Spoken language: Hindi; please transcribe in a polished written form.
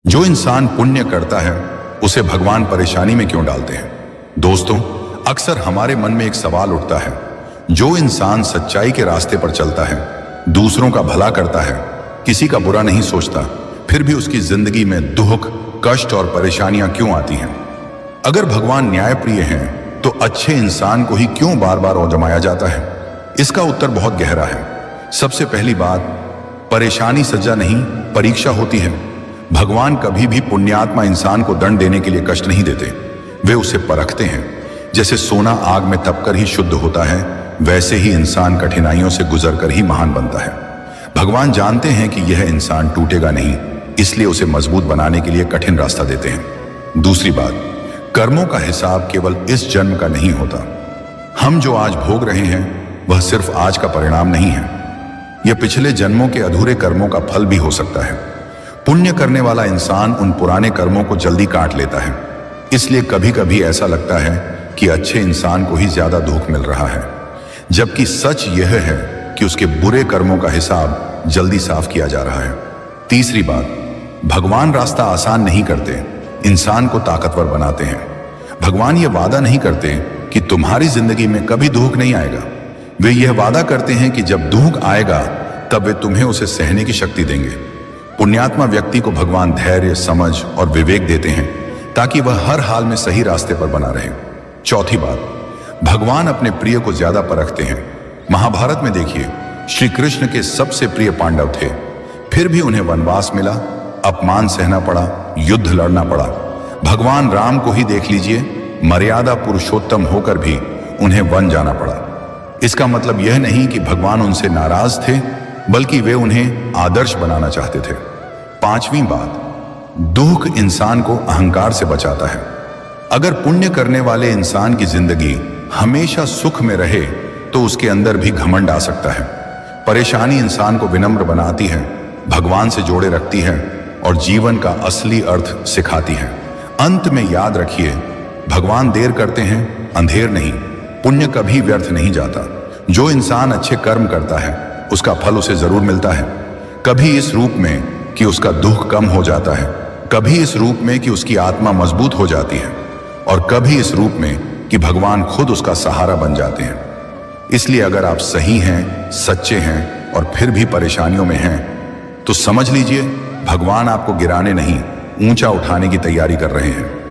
जो इंसान पुण्य करता है उसे भगवान परेशानी में क्यों डालते हैं? दोस्तों, अक्सर हमारे मन में एक सवाल उठता है। जो इंसान सच्चाई के रास्ते पर चलता है, दूसरों का भला करता है, किसी का बुरा नहीं सोचता, फिर भी उसकी जिंदगी में दुख, कष्ट और परेशानियां क्यों आती हैं? अगर भगवान न्यायप्रिय हैं तो अच्छे इंसान को ही क्यों बार बार आजमाया जाता है? इसका उत्तर बहुत गहरा है। सबसे पहली बात, परेशानी सजा नहीं, परीक्षा होती है। भगवान कभी भी पुण्यात्मा इंसान को दंड देने के लिए कष्ट नहीं देते, वे उसे परखते हैं। जैसे सोना आग में तपकर ही शुद्ध होता है, वैसे ही इंसान कठिनाइयों से गुजरकर ही महान बनता है। भगवान जानते हैं कि यह इंसान टूटेगा नहीं, इसलिए उसे मजबूत बनाने के लिए कठिन रास्ता देते हैं। दूसरी बात, कर्मों का हिसाब केवल इस जन्म का नहीं होता। हम जो आज भोग रहे हैं वह सिर्फ आज का परिणाम नहीं है, यह पिछले जन्मों के अधूरे कर्मों का फल भी हो सकता है। पुण्य करने वाला इंसान उन पुराने कर्मों को जल्दी काट लेता है, इसलिए कभी कभी ऐसा लगता है कि अच्छे इंसान को ही ज्यादा दुख मिल रहा है, जबकि सच यह है कि उसके बुरे कर्मों का हिसाब जल्दी साफ किया जा रहा है। तीसरी बात, भगवान रास्ता आसान नहीं करते, इंसान को ताकतवर बनाते हैं। भगवान ये वादा नहीं करते कि तुम्हारी जिंदगी में कभी दुख नहीं आएगा। वे यह वादा करते हैं कि जब दुख आएगा तब वे तुम्हें उसे सहने की शक्ति देंगे। पुण्यात्मा व्यक्ति को भगवान धैर्य, समझ और विवेक देते हैं ताकि वह हर हाल में सही रास्ते पर बना रहे। चौथी बात, भगवान अपने प्रिय को ज्यादा परखते हैं। महाभारत में देखिए, श्री कृष्ण के सबसे प्रिय पांडव थे, फिर भी उन्हें वनवास मिला, अपमान सहना पड़ा, युद्ध लड़ना पड़ा। भगवान राम को ही देख लीजिए, मर्यादा पुरुषोत्तम होकर भी उन्हें वन जाना पड़ा। इसका मतलब यह नहीं कि भगवान उनसे नाराज थे, बल्कि वे उन्हें आदर्श बनाना चाहते थे। पांचवी बात, दुख इंसान को अहंकार से बचाता है। अगर पुण्य करने वाले इंसान की जिंदगी हमेशा सुख में रहे तो उसके अंदर भी घमंड आ सकता है। परेशानी इंसान को विनम्र बनाती है, भगवान से जोड़े रखती है और जीवन का असली अर्थ सिखाती है। अंत में याद रखिए, भगवान देर करते हैं, अंधेर नहीं। पुण्य कभी व्यर्थ नहीं जाता। जो इंसान अच्छे कर्म करता है उसका फल उसे जरूर मिलता है, कभी इस रूप में कि उसका दुख कम हो जाता है, कभी इस रूप में कि उसकी आत्मा मजबूत हो जाती है, और कभी इस रूप में कि भगवान खुद उसका सहारा बन जाते हैं। इसलिए अगर आप सही हैं, सच्चे हैं और फिर भी परेशानियों में हैं, तो समझ लीजिए भगवान आपको गिराने नहीं, ऊंचा उठाने की तैयारी कर रहे हैं।